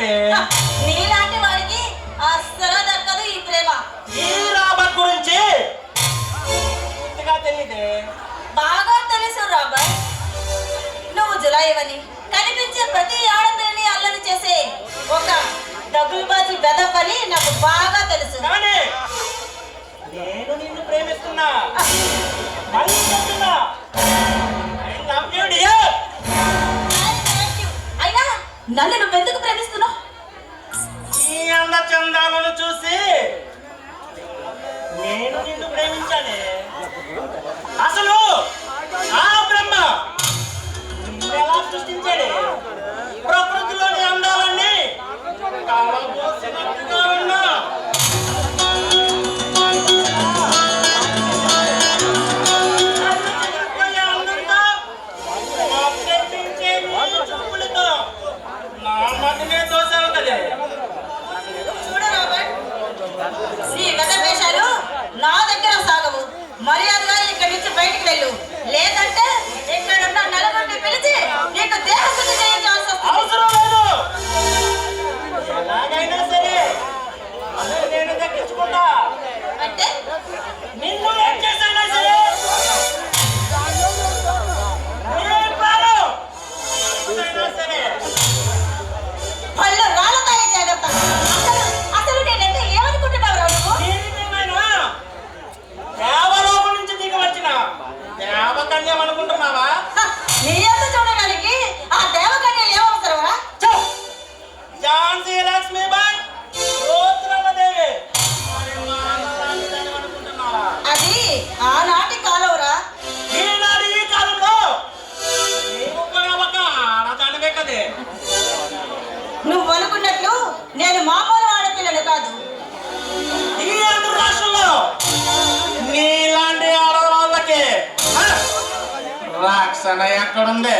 చెప్పే. నీలాంటి వాడికి అస్సలు దక్కదు ఈ ప్రేమ. ఈ రాబర్ట్ గురించి తెలియదే. బాగా తెలుసు రాబర్ట్. నువ్వు జులాయివని కనిపించే ప్రతి ఆడపిల్లని అల్లరి చేసే ఒక డబ్బులబాజీ బెదపని నాకు బాగా తెలుసు. కానీ నేను నిన్ను ప్రేమిస్తున్నా. మళ్ళీ చెప్తున్నా, I love you dear. అయినా నన్ను నువ్వెందుకు ప్రేమిస్తున్నావు? ఈ అంద చందాలను చూసి నేను నిన్ను ప్రేమించాలి. అసలు ఆ బ్రహ్మ నిన్నెలా సృష్టించాడు? ప్రకృతిలోని అందాలన్నీ కలబోసినట్టుగా ఉన్నా. అందంతో మొక్కెత్తించే నీ చూపులతో నా మదినే దోసావు కదే. చూడు రాబర్ట్, నీ గతవేషాలు నా దగ్గర సాగవు. మర్యాదగా ఇక్కడి నుంచి బయటికి వెళ్ళు, లేదంటే ఇక్కడున్న నలుగురిని పిలిచి నీకు దేహశుద్ధి చేయించాల్సి వస్తుంది. అవసరం లేదు. ఎలాగైనా సరే అసలు నేను దక్కించుకుంటా. అంటే నిన్ను ఏం చేసైనా సరే నీ ప్రాణం ఎంతైనా సరే. పళ్ళు రాళ్ళతాయి, జాగ్రత్త. అసలు నేనంటే ఏమనుకుంటున్నావు నువ్వు? నేనేమైనా దేవలోకం నుంచి దిగి వచ్చిన దేవకన్యం అనుకుంటున్నావా? నీ ఎంత చూడడానికి ఆ దేవకన్య ఏమవసరమా? ఝాన్సీ లక్ష్మీబాయి, రుద్రమదేవి అనుకుంటున్నావా? అది ఆనాటి కాలంరా. ఈనాడు ఈ కాలంలో నీవు కూడా ఒక ఆడదానివే కదే. నువ్వు అనుకున్నట్లు నేను మామూలు ఆడపిల్లను కాదు. ఈ ఆంధ్ర రాష్ట్రంలో నీలాంటి ఆడవాళ్ళకి రక్షణ ఎక్కడుంది?